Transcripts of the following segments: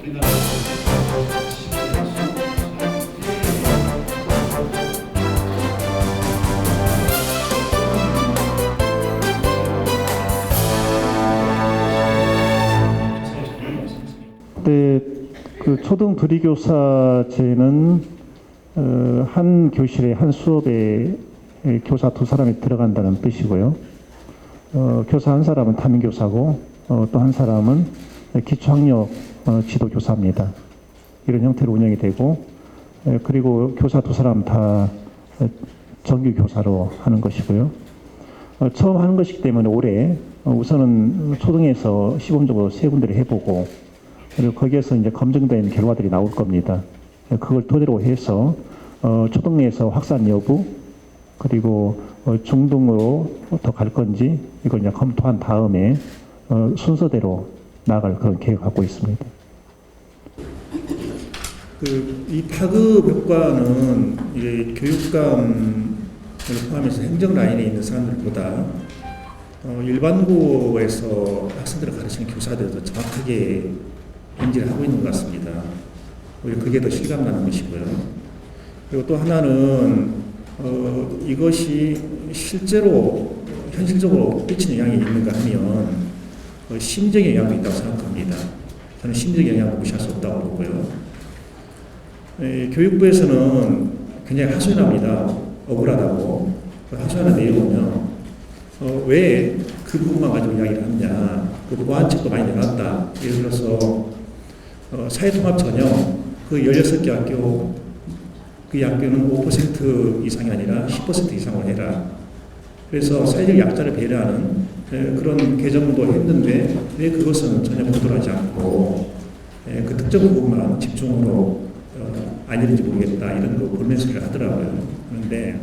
우리나라 네, 그 초등 불의교사제는 한 교실에 한 수업에 교사 두 사람이 들어간다는 뜻이고요. 교사 한 사람은 담임교사고 또 한 사람은 기초학력 지도교사입니다. 이런 형태로 운영이 되고 그리고 교사 두 사람 다 정규교사로 하는 것이고요. 처음 하는 것이기 때문에 올해 우선은 초등에서 시범적으로 세 군데를 해보고 그리고 거기에서 이제 검증된 결과들이 나올 겁니다. 그걸 토대로 해서 초등에서 확산 여부 그리고 중등으로 더 갈 건지 이걸 이제 검토한 다음에 순서대로 나갈 그런 계획을 갖고 있습니다. 이 파급 효과는 이제 교육감을 포함해서 행정 라인에 있는 사람들보다 일반고에서 학생들을 가르치는 교사들도 정확하게 인지를 하고 있는 것 같습니다. 오히려 그게 더 실감나는 것이고요. 그리고 또 하나는 이것이 실제로 현실적으로 끼치는 영향이 있는가 하면 심리적인 영향도 있다고 생각합니다. 저는 심리적 영향을 무시할 수 없다고 보고요. 교육부에서는 굉장히 하소연합니다. 억울하다고. 하소연을 내려오면 왜 그 부분만 가지고 이야기를 하느냐. 그 보완책도 많이 내놨다. 예를 들어서 사회통합 전형 그 16개 학교 그 학교는 5% 이상이 아니라 10% 이상을 해라. 그래서 사회적 약자를 배려하는 그런 개정도 했는데 왜 그것은 전혀 보도를 하지 않고 그 특정 부분만 집중으로 안 이런지 모르겠다 이런 거 볼멘 소리를 하더라고요. 그런데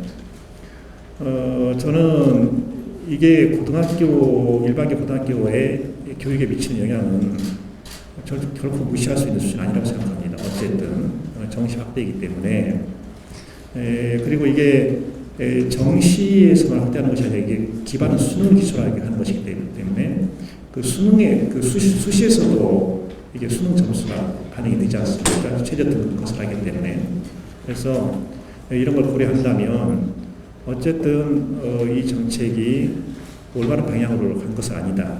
저는 이게 일반계 고등학교의 교육에 미치는 영향은 결코 무시할 수 있는 수준은 아니라고 생각합니다. 어쨌든 정시 확대이기 때문에 그리고 이게 정시에서만 확대하는 것이 아니라 이게 기반은 수능 기초라고 하는 것이기 때문에 그 수능의 그 수시에서도 이게 수능 점수가 반영이 되지 않습니까? 최저 등급 것을 하기 때문에 그래서 이런 걸 고려한다면 어쨌든 이 정책이 올바른 방향으로 간 것은 아니다.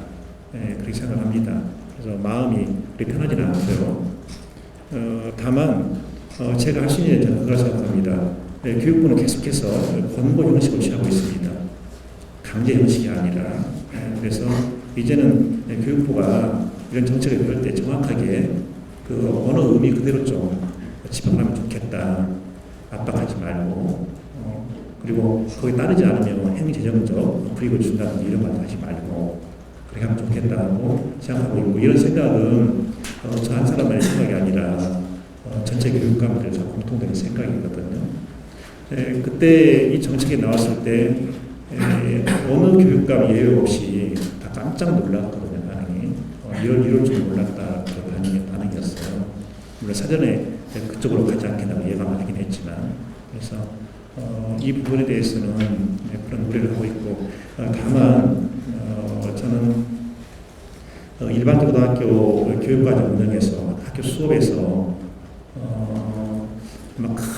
그렇게 생각합니다. 그래서 마음이 그렇게 편하지는 않고요. 다만 제가 할 수 있는 일은 저는 그렇게 생각합니다. 교육부는 계속해서 권고 형식을 취하고 있습니다. 강제 형식이 아니라 그래서 이제는 교육부가 이런 정책을 배울 때 정확하게 그 언어 의미 그대로 좀 집행하면 좋겠다. 압박하지 말고 그리고 거기에 따르지 않으면 행정적 불이익을 준다든지 이런 말 하지 말고 그렇게 하면 좋겠다고 생각하고 있고 이런 생각은 저 한 사람만의 생각이 아니라 전체 교육감들에서 공통된 생각이거든요. 그때 이 정책이 나왔을 때 어느 교육감 예외 없이 다 깜짝 놀랐거든요. 반응이 이럴 줄 몰랐다 그런 반응이었어요. 물론 사전에 그쪽으로 가지 않겠다고 예감을 하긴 했지만 그래서 이 부분에 대해서는 그런 우려를 하고 있고 다만 저는 일반 고등학교 교육과정 운영에서 학교 수업에서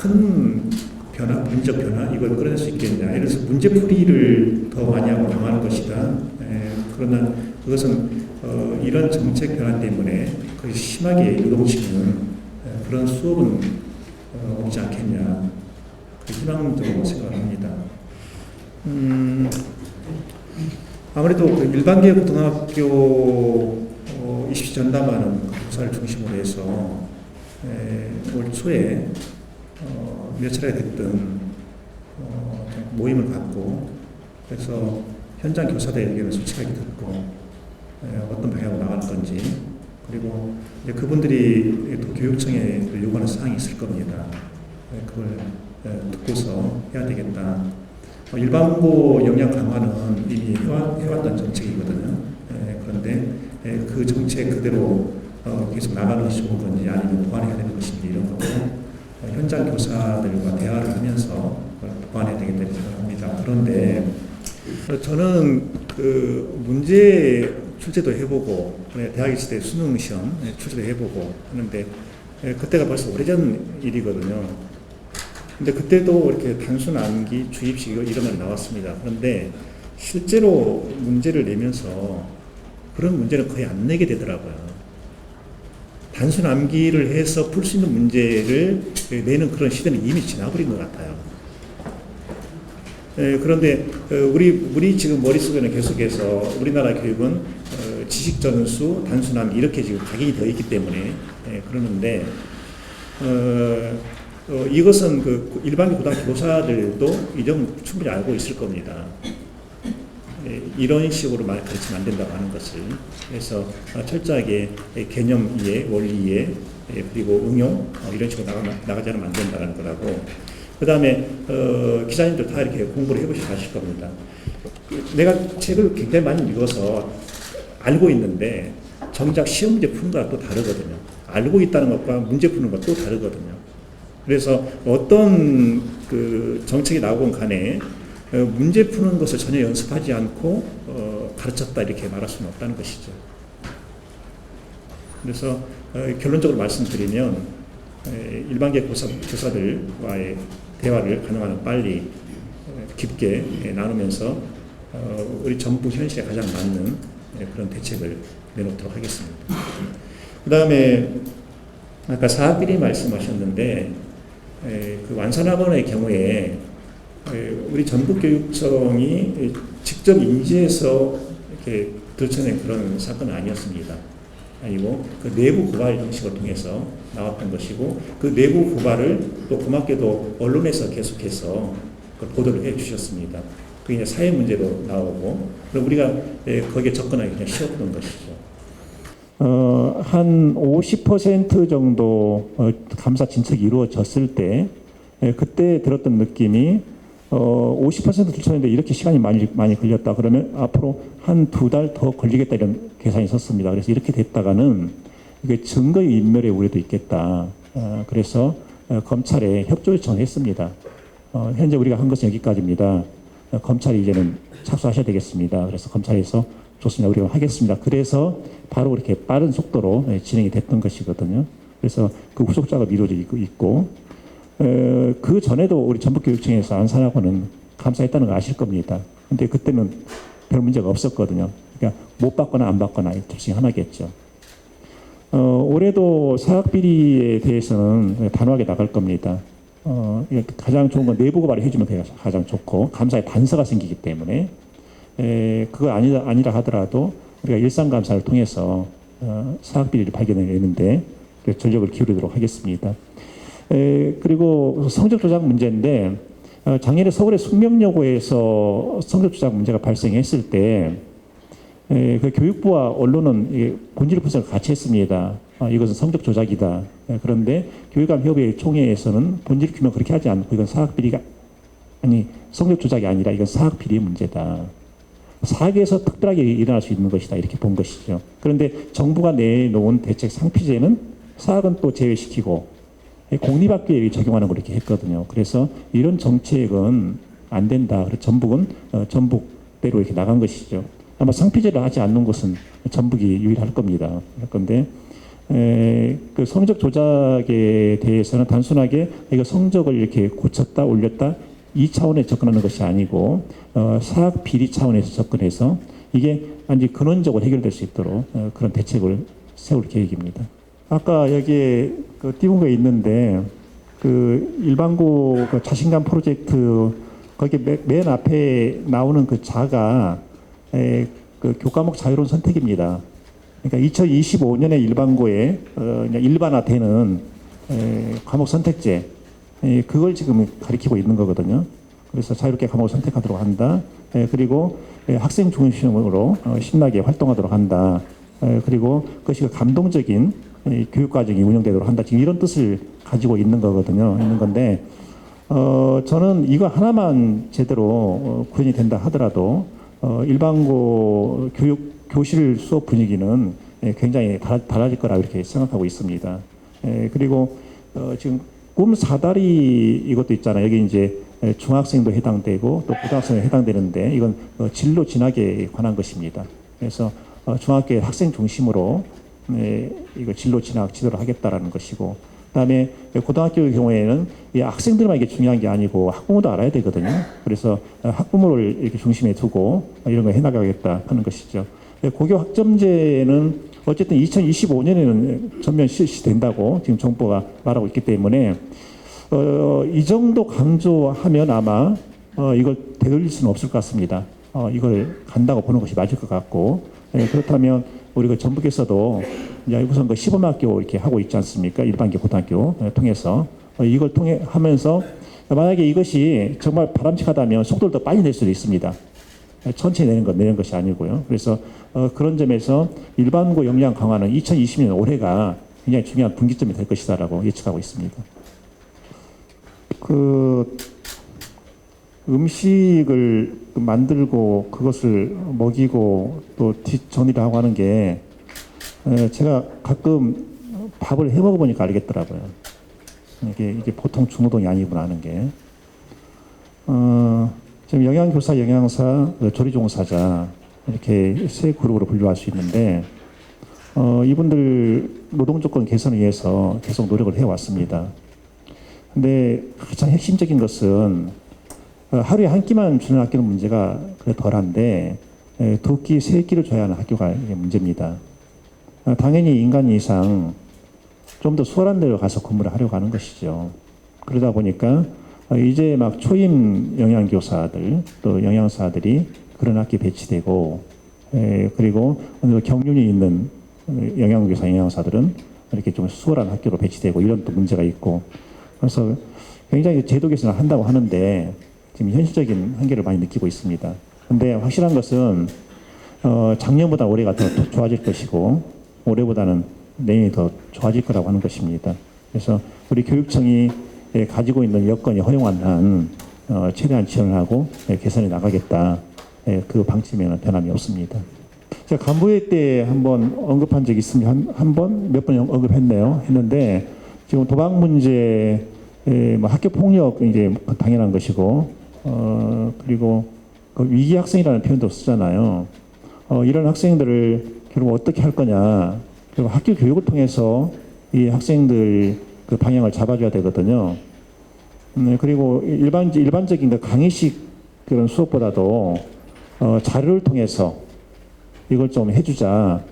큰 변화, 문제적 변화 이걸 끌어낼 수 있겠냐. 예를 들어서 문제풀이를 더 많이 하고 강화하는 것이다. 그러나 그것은 이런 정책 변화 때문에 거의 심하게 요동치는 그런 수업은 없지 않겠냐. 희망적으로 생각을 합니다. 아무래도 그 일반계 고등학교 입시 전담하는 교사를 중심으로 해서 올 초에 몇 차례 됐든 모임을 갖고 그래서 현장 교사들의 의견을 솔직하게 듣고 어떤 방향으로 나갈 건지 그리고 이제 그분들이 또 교육청에 요구하는 사항이 있을 겁니다. 그걸 듣고서 해야 되겠다. 일반고 역량 강화는 이미 해왔던 정책이거든요. 그런데 그 정책 그대로 계속 나가는 것이 좋은 건지 아니면 보완해야 되는 것인지 이런 거고 현장 교사들과 대화를 하면서 보완해야 되겠다고 생각합니다. 그런데 저는 그 문제의 출제도 해보고 대학 있을 때 수능 시험 출제도 해보고 하는데 그때가 벌써 오래전 일이거든요. 근데 그때도 이렇게 단순 암기, 주입식 이런 건 나왔습니다. 그런데 실제로 문제를 내면서 그런 문제는 거의 안 내게 되더라고요. 단순 암기를 해서 풀 수 있는 문제를 내는 그런 시대는 이미 지나버린 것 같아요. 그런데 우리 지금 머릿속에는 계속해서 우리나라 교육은 지식 전수, 단순 암기 이렇게 지금 각인이 되어 있기 때문에 그러는데 이것은 그 일반 고등학교 교사들도 이 점 충분히 알고 있을 겁니다. 이런 식으로 말 가르치면 안 된다고 하는 것을. 그래서 철저하게 개념 이해, 원리 이해, 그리고 응용 이런 식으로 나가지 않으면 안 된다는 거라고. 그 다음에 기자님들 다 이렇게 공부를 해보시고 하실 겁니다. 내가 책을 굉장히 많이 읽어서 알고 있는데 정작 시험 문제 푸는 거랑 또 다르거든요. 알고 있다는 것과 문제 푸는 것도 다르거든요. 그래서 어떤 그 정책이 나오건 간에 문제 푸는 것을 전혀 연습하지 않고 가르쳤다 이렇게 말할 수는 없다는 것이죠. 그래서 결론적으로 말씀드리면 일반계 교사들과의 대화를 가능한 한 빨리 깊게 나누면서 우리 정부 현실에 가장 맞는 그런 대책을 내놓도록 하겠습니다. 그 다음에 아까 사학비리 말씀하셨는데 그 완산학원의 경우에 우리 전북교육청이 직접 인지해서 이렇게 들춰낸 그런 사건은 아니었습니다. 아니고 그 내부 고발 형식을 통해서 나왔던 것이고 그 내부 고발을 또 고맙게도 언론에서 계속해서 그 보도를 해 주셨습니다. 그게 이제 사회 문제로 나오고 그럼 우리가 거기에 접근하기 그냥 쉬웠던 것이죠. 한 50% 정도 감사 진척이 이루어졌을 때 그때 들었던 느낌이 50% 들쳤는데 이렇게 시간이 많이 걸렸다 그러면 앞으로 한 2달 더 걸리겠다 이런 계산이 섰습니다. 그래서 이렇게 됐다가는 이게 증거의 인멸의 우려도 있겠다. 그래서 검찰에 협조 요청을 했습니다. 현재 우리가 한 것은 여기까지입니다. 검찰이 이제는 착수하셔야 되겠습니다. 그래서 검찰에서 좋습니다. 우리가 하겠습니다. 그래서 바로 이렇게 빠른 속도로 진행이 됐던 것이거든요. 그래서 그 후속 작업이 이루어지고 있고 그 전에도 우리 전북교육청에서 안산학원은 감사했다는 거 아실 겁니다. 근데 그때는 별 문제가 없었거든요. 그러니까 못 받거나 안 받거나 둘 중에 하나겠죠. 올해도 사학비리에 대해서는 단호하게 나갈 겁니다. 가장 좋은 건 내부 고발을 해주면 가장 좋고 감사에 단서가 생기기 때문에 그거 아니라 하더라도 우리가 일상감사를 통해서 사학비리를 발견해내는데 전력을 기울이도록 하겠습니다. 그리고 성적 조작 문제인데 작년에 서울의 숙명여고에서 성적 조작 문제가 발생했을 때 그 교육부와 언론은 본질 분석을 같이 했습니다. 이것은 성적 조작이다. 그런데 교육감협의회 총회에서는 본질 규명 그렇게 하지 않고 이건 사학비리가 아니 성적 조작이 아니라 이건 사학비리의 문제다. 사학에서 특별하게 일어날 수 있는 것이다. 이렇게 본 것이죠. 그런데 정부가 내놓은 대책 상피제는 사학은 또 제외시키고 공립학교에 적용하는 걸 이렇게 했거든요. 그래서 이런 정책은 안 된다. 그래서 전북은 전북대로 이렇게 나간 것이죠. 아마 상피제를 하지 않는 곳은 전북이 유일할 겁니다. 그런데 그 성적 조작에 대해서는 단순하게 이거 성적을 이렇게 고쳤다 올렸다 이 차원에 접근하는 것이 아니고 사학 비리 차원에서 접근해서 이게 완전히 근원적으로 해결될 수 있도록 그런 대책을 세울 계획입니다. 아까 여기에 그 띄운 거 있는데 그 일반고 그 자신감 프로젝트 거기 맨 앞에 나오는 그 자가 그 교과목 자유로운 선택입니다. 그러니까 2025년에 일반고에 일반화되는 과목 선택제 그걸 지금 가리키고 있는 거거든요. 그래서 자유롭게 과목을 선택하도록 한다. 그리고 학생 중심으로 신나게 활동하도록 한다. 그리고 그것이 감동적인 교육과정이 운영되도록 한다. 지금 이런 뜻을 가지고 있는 거거든요. 있는 건데 저는 이거 하나만 제대로 구현이 된다 하더라도 일반고 교실 수업 분위기는 굉장히 달라질 거라 이렇게 생각하고 있습니다. 그리고 지금 꿈 사다리 이것도 있잖아요. 여기 이제 중학생도 해당되고 또 고등학생도 해당되는데 이건 진로 진학에 관한 것입니다. 그래서 중학교의 학생 중심으로 이거 진로 진학 지도를 하겠다라는 것이고, 그다음에 고등학교의 경우에는 이 학생들만 이게 중요한 게 아니고 학부모도 알아야 되거든요. 그래서 학부모를 이렇게 중심에 두고 이런 거 해나가겠다 하는 것이죠. 고교 학점제는 어쨌든 2025년에는 전면 실시된다고 지금 정부가 말하고 있기 때문에 이 정도 강조하면 아마 이걸 되돌릴 수는 없을 것 같습니다. 이걸 간다고 보는 것이 맞을 것 같고, 그렇다면 우리가 정부께서도 이제 우선 그 시범학교 이렇게 하고 있지 않습니까? 일반계 고등학교 통해서 이걸 통해 하면서 만약에 이것이 정말 바람직하다면 속도를 더 빨리 낼 수도 있습니다. 천천히 내는 것이 아니고요. 그래서 그런 점에서 일반고 역량 강화는 2020년 올해가 굉장히 중요한 분기점이 될 것이다라고 예측하고 있습니다. 그 음식을 만들고 그것을 먹이고 또 뒷정리를 하고 하는 게 제가 가끔 밥을 해 먹어보니까 알겠더라고요. 이게 보통 중노동이 아니구나 하는 게. 지금 영양교사, 영양사, 조리종사자 이렇게 세 그룹으로 분류할 수 있는데 이분들 노동조건 개선을 위해서 계속 노력을 해왔습니다. 근데 가장 핵심적인 것은 하루에 한 끼만 주는 학교는 문제가 그래 덜한데 두 끼, 세 끼를 줘야 하는 학교가 이게 문제입니다. 당연히 인간 이상 좀 더 수월한 데로 가서 근무를 하려고 하는 것이죠. 그러다 보니까 이제 막 초임 영양교사들 또 영양사들이 그런 학교에 배치되고 그리고 어느 경륜이 있는 영양교사, 영양사들은 이렇게 좀 수월한 학교로 배치되고 이런 또 문제가 있고 그래서 굉장히 제도 개선을 한다고 하는데 지금 현실적인 한계를 많이 느끼고 있습니다. 근데 확실한 것은 작년보다 올해가 더 좋아질 것이고 올해보다는 내년이 더 좋아질 거라고 하는 것입니다. 그래서 우리 교육청이 가지고 있는 여건이 허용한 한 최대한 지원을 하고 개선해 나가겠다. 그 방침에는 변함이 없습니다. 제가 간부회 때 한번 언급한 적이 있으면 몇 번 언급했네요. 했는데 지금 도박 문제, 뭐 학교 폭력 이제 당연한 것이고 그리고 그 위기 학생이라는 표현도 쓰잖아요. 이런 학생들을 결국 어떻게 할 거냐. 그리고 학교 교육을 통해서 이 학생들 그 방향을 잡아줘야 되거든요. 그리고 일반적인 그 강의식 그런 수업보다도 자료를 통해서 이걸 좀 해주자.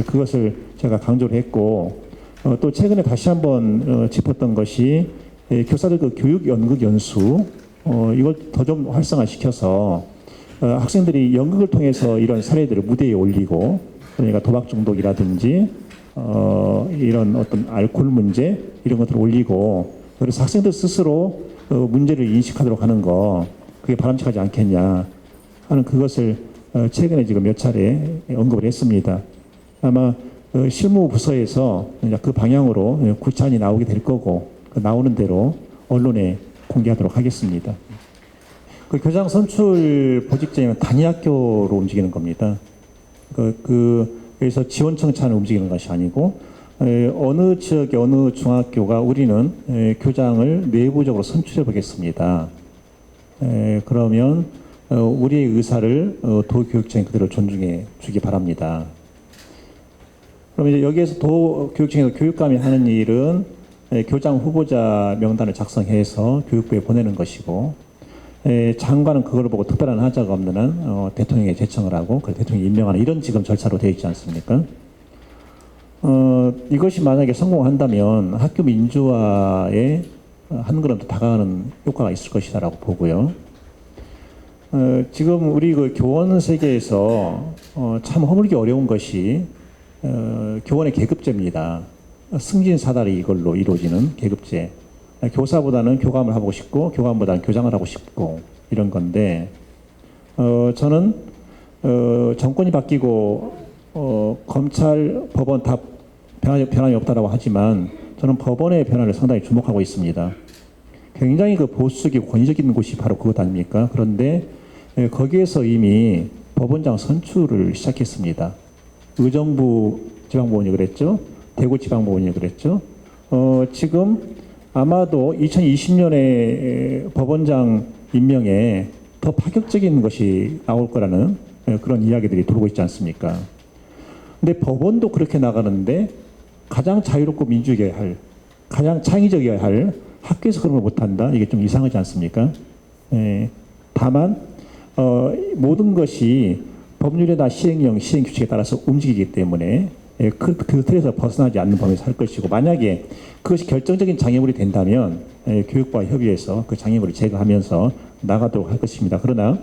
그것을 제가 강조를 했고 또 최근에 다시 한번 짚었던 것이 교사들 그 교육 연극 연수 이걸 더 좀 활성화시켜서 학생들이 연극을 통해서 이런 사례들을 무대에 올리고 그러니까 도박 중독이라든지 이런 어떤 알코올 문제 이런 것들을 올리고 그래서 학생들 스스로 문제를 인식하도록 하는 거 그게 바람직하지 않겠냐 하는 그것을 최근에 지금 몇 차례 언급을 했습니다. 아마 실무 부서에서 그 방향으로 구체안이 나오게 될 거고 그 나오는 대로 언론에 공개하도록 하겠습니다. 그 교장 선출 보직제는 단위 학교로 움직이는 겁니다. 그래서 지원 청차는 움직이는 것이 아니고 어느 지역의 어느 중학교가 우리는 교장을 내부적으로 선출해 보겠습니다. 그러면 우리의 의사를 도교육청이 그대로 존중해 주기 바랍니다. 그럼 이제 여기에서 도교육청에서 교육감이 하는 일은 교장 후보자 명단을 작성해서 교육부에 보내는 것이고 장관은 그걸 보고 특별한 하자가 없는 한 대통령에 제청을 하고 그 대통령이 임명하는 이런 지금 절차로 되어 있지 않습니까? 이것이 만약에 성공한다면 학교 민주화에 한 걸음 더 다가가는 효과가 있을 것이다라고 보고요. 지금 우리 그 교원 세계에서 참 허물기 어려운 것이 교원의 계급제입니다. 승진 사다리 이걸로 이루어지는 계급제. 교사보다는 교감을 하고 싶고 교감보다는 교장을 하고 싶고 이런 건데 저는 정권이 바뀌고 검찰, 법원 다 변함이 없다라고 하지만 저는 법원의 변화를 상당히 주목하고 있습니다. 굉장히 그 보수적이고 권위적인 곳이 바로 그것 아닙니까? 그런데 거기에서 이미 법원장 선출을 시작했습니다. 의정부 지방법원이 그랬죠. 대구 지방법원이 그랬죠. 지금 아마도 2020년에 법원장 임명에 더 파격적인 것이 나올 거라는 그런 이야기들이 돌고 있지 않습니까? 근데 법원도 그렇게 나가는데 가장 자유롭고 민주적이어야 할, 가장 창의적이어야 할 학교에서 그런 걸 못한다? 이게 좀 이상하지 않습니까? 다만 모든 것이 법률이나 시행령, 시행규칙에 따라서 움직이기 때문에 그 틀에서 벗어나지 않는 범위에서 할 것이고, 만약에 그것이 결정적인 장애물이 된다면 교육부와 협의해서 그 장애물을 제거하면서 나가도록 할 것입니다. 그러나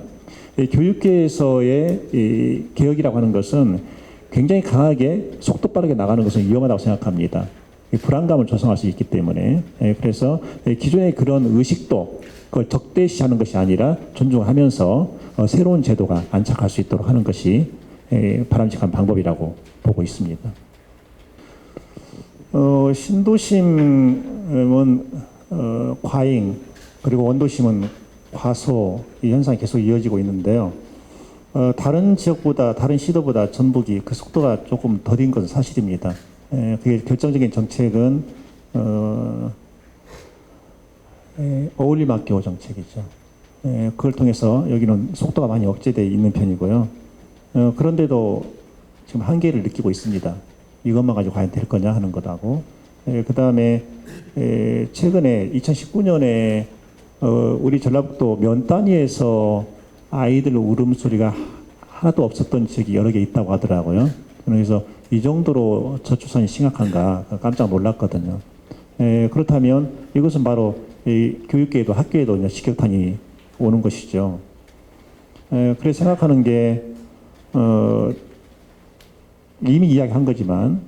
교육계에서의 개혁이라고 하는 것은 굉장히 강하게 속도 빠르게 나가는 것은 위험하다고 생각합니다. 불안감을 조성할 수 있기 때문에. 그래서 기존의 그런 의식도 그걸 적대시하는 것이 아니라 존중하면서 새로운 제도가 안착할 수 있도록 하는 것이 바람직한 방법이라고 보고 있습니다. 신도심은 과잉, 그리고 원도심은 과소, 이 현상이 계속 이어지고 있는데요. 다른 지역보다, 다른 시도보다 전북이 그 속도가 조금 더딘 것은 사실입니다. 그게 결정적인 정책은 어울림학교 정책이죠. 그걸 통해서 여기는 속도가 많이 억제되어 있는 편이고요. 그런데도 지금 한계를 느끼고 있습니다. 이것만 가지고 과연 될 거냐 하는 것하고, 그 다음에 최근에 2019년에 우리 전라북도 면 단위에서 아이들 울음소리가 하나도 없었던 지역이 여러 개 있다고 하더라고요. 그래서 이 정도로 저출산이 심각한가 깜짝 놀랐거든요. 그렇다면 이것은 바로 교육계에도 학교에도 이제 식격탄이 오는 것이죠. 그래서 생각하는 게 이미 이야기한 거지만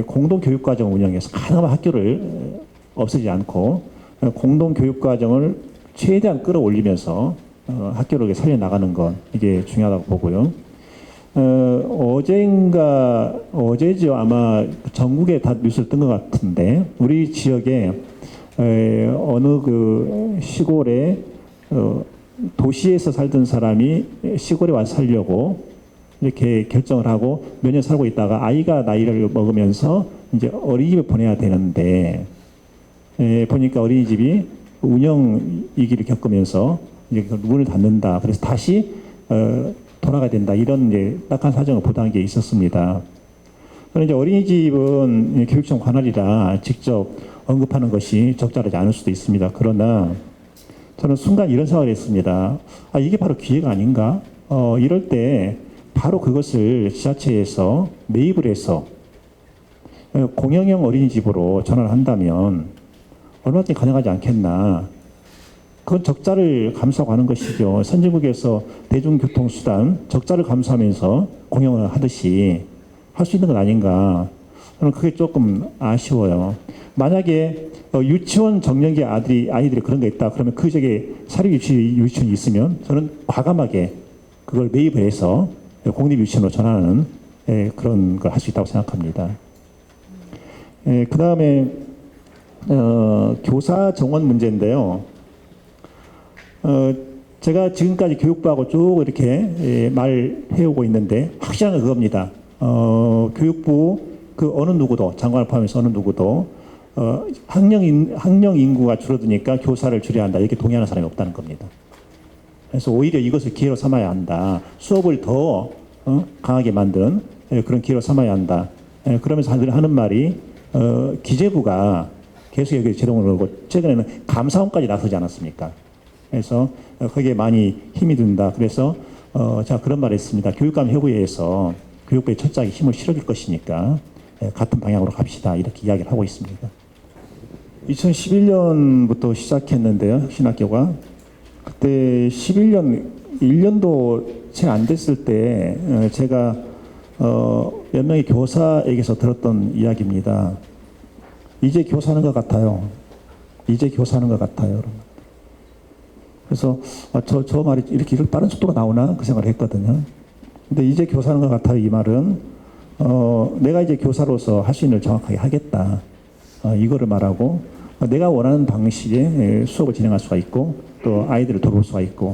공동교육과정을 운영해서 가능한 학교를 없애지 않고 공동교육과정을 최대한 끌어올리면서 학교를 살려나가는 것, 이게 중요하다고 보고요. 어제죠. 아마 전국에 다 뉴스를 뜬 것 같은데, 우리 지역에 어느 그 시골에 도시에서 살던 사람이 시골에 와서 살려고 이렇게 결정을 하고 몇 년 살고 있다가 아이가 나이를 먹으면서 이제 어린이집에 보내야 되는데, 보니까 어린이집이 운영 위기를 겪으면서 이제 문을 닫는다. 그래서 다시 돌아가야 된다. 이런 이제 딱한 사정을 보도한 게 있었습니다. 그런데 이제 어린이집은 교육청 관할이라 직접 언급하는 것이 적절하지 않을 수도 있습니다. 그러나 저는 순간 이런 생각을 했습니다. 아, 이게 바로 기회가 아닌가? 이럴 때 바로 그것을 지자체에서 매입을 해서 공영형 어린이집으로 전환을 한다면 얼마든지 가능하지 않겠나. 그건 적자를 감수하고 하는 것이죠. 선진국에서 대중교통수단 적자를 감수하면서 공영을 하듯이 할 수 있는 건 아닌가. 저는 그게 조금 아쉬워요. 만약에 유치원 정년기 아이들이 그런 게 있다. 그러면 그 지역에 사립유치원이 있으면 저는 과감하게 그걸 매입을 해서 공립유치원으로 전환하는 그런 걸 할 수 있다고 생각합니다. 그 다음에 교사 정원 문제인데요. 제가 지금까지 교육부하고 쭉 이렇게 말해오고 있는데 확실한 건 그겁니다. 교육부 그 어느 누구도, 장관을 포함해서 어느 누구도 학령 인구가 줄어드니까 교사를 줄여야 한다, 이렇게 동의하는 사람이 없다는 겁니다. 그래서 오히려 이것을 기회로 삼아야 한다. 수업을 더 강하게 만든 그런 기회로 삼아야 한다. 그러면서 하는 말이 기재부가 계속 여기 재정을 넣고 최근에는 감사원까지 나서지 않았습니까? 그래서 거기에 많이 힘이 든다. 그래서 제가 그런 말을 했습니다. 교육감협의회에서 교육부의 철저하게 힘을 실어줄 것이니까 같은 방향으로 갑시다. 이렇게 이야기를 하고 있습니다. 2011년부터 시작했는데요. 신학교가. 그때 11년, 1년도 채 안 됐을 때 제가 몇 명의 교사에게서 들었던 이야기입니다. 이제 교사하는 것 같아요. 이제 교사하는 것 같아요. 여러분. 그래서 저 말이 이렇게 빠른 속도가 나오나 그 생각을 했거든요. 근데 이제 교사하는 것 같아요. 이 말은 내가 이제 교사로서 할 수 있는 걸 정확하게 하겠다. 이거를 말하고 내가 원하는 방식의 수업을 진행할 수가 있고 또 아이들을 돌볼 수가 있고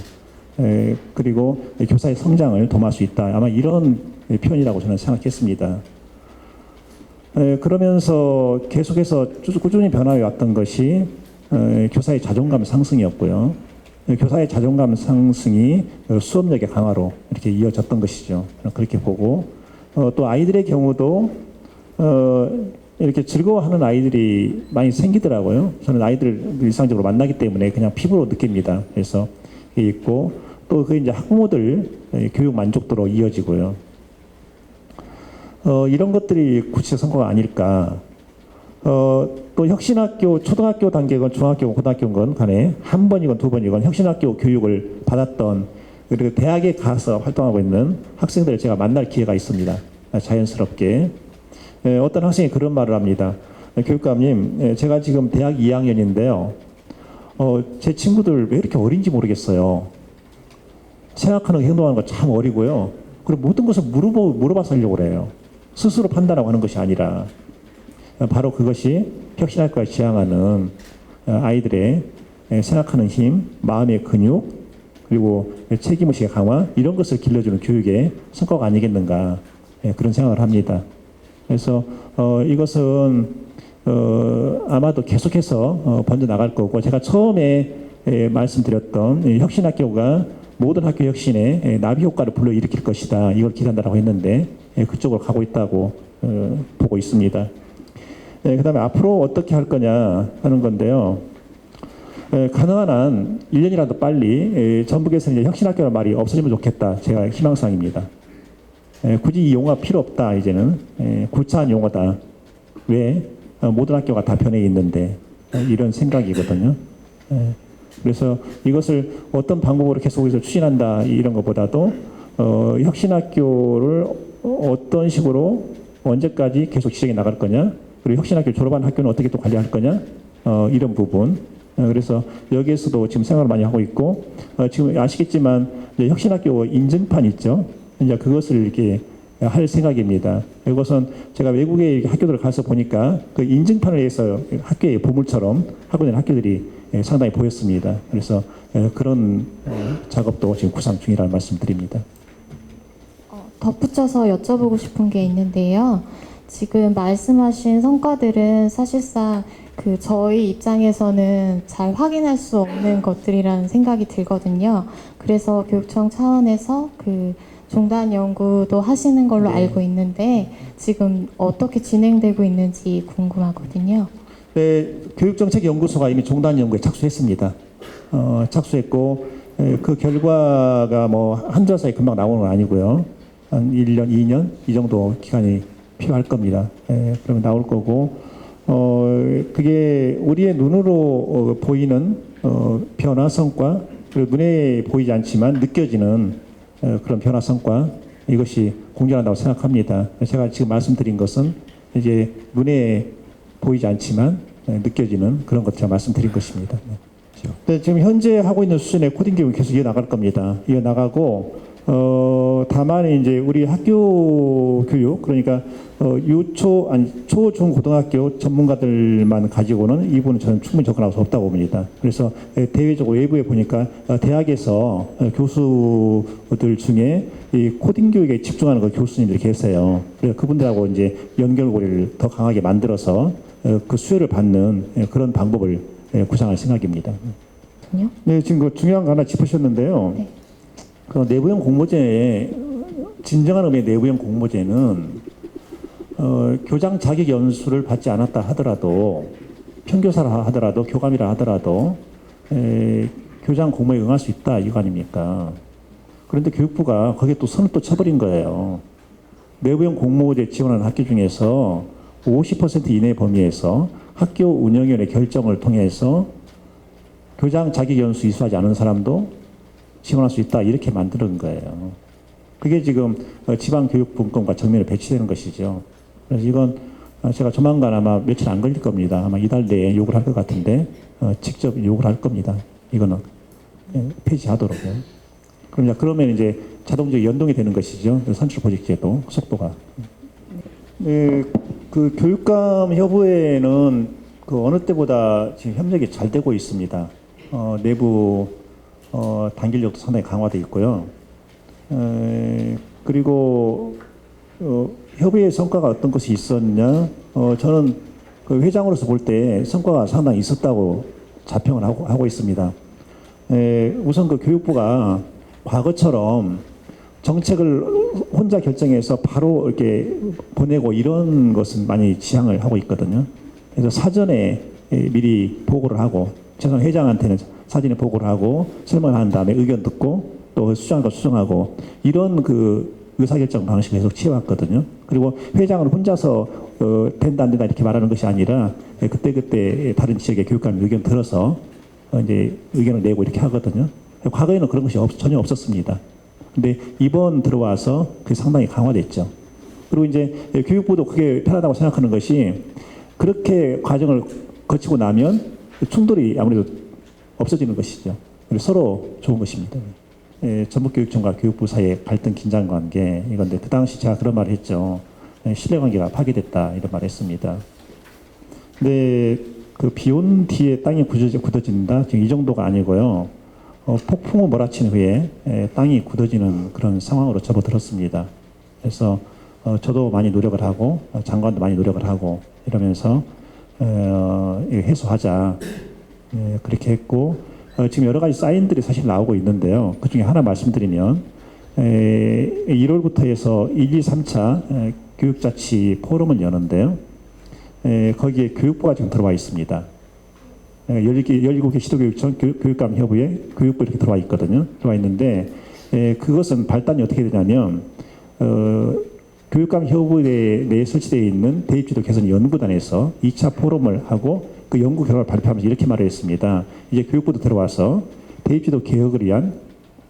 그리고 교사의 성장을 도모할 수 있다. 아마 이런 표현이라고 저는 생각했습니다. 그러면서 계속해서 꾸준히 변화해 왔던 것이 교사의 자존감 상승이었고요. 교사의 자존감 상승이 수업력의 강화로 이렇게 이어졌던 것이죠. 그렇게 보고 또 아이들의 경우도 이렇게 즐거워하는 아이들이 많이 생기더라고요. 저는 아이들을 일상적으로 만나기 때문에 그냥 피부로 느낍니다. 그래서 이게 있고 또 그 이제 학부모들 교육 만족도로 이어지고요. 이런 것들이 구체적 성과가 아닐까. 또 혁신학교 초등학교 단계건 중학교 고등학교건 간에 한 번이건 두 번이건 혁신학교 교육을 받았던 그리고 대학에 가서 활동하고 있는 학생들을 제가 만날 기회가 있습니다. 자연스럽게 어떤 학생이 그런 말을 합니다. 교육감님, 제가 지금 대학 2학년인데요. 제 친구들 왜 이렇게 어린지 모르겠어요. 생각하는 거, 행동하는 거 참 어리고요. 그리고 모든 것을 물어봐서 하려고 그래요. 스스로 판단하고 하는 것이 아니라 바로 그것이 혁신학교가 지향하는 아이들의 생각하는 힘, 마음의 근육, 그리고 책임의식의 강화 이런 것을 길러주는 교육의 성과가 아니겠는가 그런 생각을 합니다. 그래서 이것은 아마도 계속해서 번져 나갈 거고 제가 처음에 말씀드렸던 혁신학교가 모든 학교 혁신에 나비 효과를 불러일으킬 것이다. 이걸 기대한다고 했는데 그쪽으로 가고 있다고 보고 있습니다. 그다음에 앞으로 어떻게 할 거냐 하는 건데요. 가능한 한 1년이라도 빨리 전북에서 이제 혁신학교라는 말이 없어지면 좋겠다. 제가 희망사항입니다. 굳이 이 용어가 필요 없다. 이제는 구차한 용어다. 왜 모든 학교가 다 변해 있는데 이런 생각이거든요. 그래서 이것을 어떤 방법으로 계속 추진한다 이런 것보다도 혁신학교를 어떤 식으로 언제까지 계속 지정해 나갈 거냐, 그리고 혁신학교 졸업한 학교는 어떻게 또 관리할 거냐, 이런 부분. 그래서 여기에서도 지금 생각을 많이 하고 있고 지금 아시겠지만 혁신학교 인증판 있죠. 이제 그것을 이렇게 할 생각입니다. 이것은 제가 외국의 학교들을 가서 보니까 그 인증판을 해서 학교의 보물처럼 하고 있는 학교들이 상당히 보였습니다. 그래서 그런 작업도 지금 구상 중이라는 말씀드립니다. 덧붙여서 여쭤보고 싶은 게 있는데요. 지금 말씀하신 성과들은 사실상 저희 입장에서는 잘 확인할 수 없는 것들이라는 생각이 들거든요. 그래서 교육청 차원에서 종단 연구도 하시는 걸로 알고 있는데 지금 어떻게 진행되고 있는지 궁금하거든요. 네, 교육정책연구소가 이미 종단 연구에 착수했습니다. 착수했고 그 결과가 뭐 한두 사이에 금방 나오는 건 아니고요. 한 1년, 2년 이 정도 기간이 필요할 겁니다. 그러면 나올 거고 그게 우리의 눈으로 보이는 변화 성과, 그리고 눈에 보이지 않지만 느껴지는 그런 변화 성과, 이것이 공존한다고 생각합니다. 제가 지금 말씀드린 것은 이제 눈에 보이지 않지만 느껴지는 그런 것 제가 말씀드린 것입니다. 네, 지금 현재 하고 있는 수준의 코딩 교육은 계속 이어나갈 겁니다. 이어나가고 다만 이제 우리 학교 교육, 그러니까 초, 중, 고등학교 전문가들만 가지고는 이 부분은 저는 충분히 접근할 수 없다고 봅니다. 그래서 대외적으로 외부에 보니까 대학에서 교수들 중에 이 코딩 교육에 집중하는 그 교수님들이 계세요. 그래서 그분들하고 이제 연결고리를 더 강하게 만들어서 그 수요를 받는 그런 방법을 구상할 생각입니다. 네, 지금 그 중요한 거 하나 짚으셨는데요. 네. 그 내부형 공모제, 진정한 의미의 내부형 공모제는 교장 자격 연수를 받지 않았다 하더라도, 평교사라 하더라도, 교감이라 하더라도 교장 공모에 응할 수 있다 이거 아닙니까? 그런데 교육부가 거기에 또 선을 또 쳐버린 거예요. 내부형 공모제 지원하는 학교 중에서 50% 이내 범위에서 학교 운영위원회 결정을 통해서 교장 자격 연수 이수하지 않은 사람도 지원할 수 있다 이렇게 만드는 거예요. 그게 지금 지방교육분권과 정면에 배치되는 것이죠. 그래서 이건 제가 조만간 아마 며칠 안 걸릴 겁니다. 아마 이달 내에 요구를 할 것 같은데 직접 요구를 할 겁니다. 이거는 폐지하도록요. 그러면 이제 자동적으로 연동이 되는 것이죠. 선출보직제도 속도가. 네, 그 교육감 협의회는 그 어느 때보다 지금 협력이 잘 되고 있습니다. 내부 단결력도 상당히 강화되어 있고요. 그리고 협의의 성과가 어떤 것이 있었냐? 저는 그 회장으로서 볼 때 성과가 상당히 있었다고 자평을 하고 있습니다. 우선 그 교육부가 과거처럼 정책을 혼자 결정해서 바로 이렇게 보내고 이런 것은 많이 지향을 하고 있거든요. 그래서 사전에 미리 보고를 하고 최소한 회장한테는 사전에 보고를 하고 설명을 한 다음에 의견 듣고 또 수정할 거 수정하고 이런 그 의사결정 방식을 계속 취해왔거든요. 그리고 회장은 혼자서 된다 안 된다 이렇게 말하는 것이 아니라 그때그때 다른 지역의 교육감 의견 들어서 이제 의견을 내고 이렇게 하거든요. 과거에는 그런 것이 전혀 없었습니다. 근데 이번 들어와서 그게 상당히 강화됐죠. 그리고 이제 교육부도 그게 편하다고 생각하는 것이 그렇게 과정을 거치고 나면 충돌이 아무래도 없어지는 것이죠. 그리고 서로 좋은 것입니다. 전북교육청과 교육부 사이의 갈등 긴장 관계 이건데 그 당시 제가 그런 말을 했죠. 신뢰관계가 파괴됐다 이런 말을 했습니다. 근데 그 비온 뒤에 땅이 굳어진다 지금 이 정도가 아니고요. 폭풍우 몰아친 후에 땅이 굳어지는 그런 상황으로 접어들었습니다. 그래서 저도 많이 노력을 하고 장관도 많이 노력을 하고 이러면서 해소하자 그렇게 했고 지금 여러 가지 사인들이 사실 나오고 있는데요. 그 중에 하나 말씀드리면 1월부터 해서 1, 2, 3차 교육자치 포럼을 여는데요. 거기에 교육부가 지금 들어와 있습니다. 17개 시도교육청 교육감협의회 교육부 이렇게 들어와 있거든요. 들어와 있는데 그것은 발단이 어떻게 되냐면 교육감협의회 내에 설치되어 있는 대입지도 개선 연구단에서 2차 포럼을 하고 그 연구 결과를 발표하면서 이렇게 말을 했습니다. 이제 교육부도 들어와서 대입지도 개혁을 위한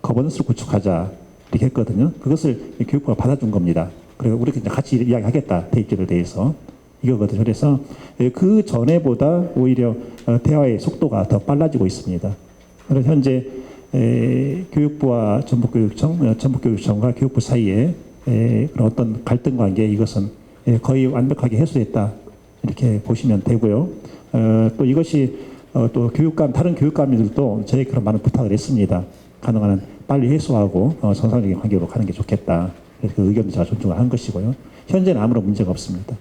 거버넌스를 구축하자 이렇게 했거든요. 그것을 교육부가 받아준 겁니다. 그리고 우리 같이 이야기하겠다 대입지도에 대해서 이거거든요. 그래서 그 전에보다 오히려 대화의 속도가 더 빨라지고 있습니다. 그래서 현재 교육부와 전북교육청과 교육부 사이에 그런 어떤 갈등 관계 이것은 거의 완벽하게 해소됐다 이렇게 보시면 되고요. 또 이것이 또 다른 교육감들도 저에게 그런 많은 부탁을 했습니다. 가능한 한 빨리 해소하고 정상적인 관계로 가는 게 좋겠다. 그래서 그 의견도 제가 존중을 한 것이고요. 현재는 아무런 문제가 없습니다.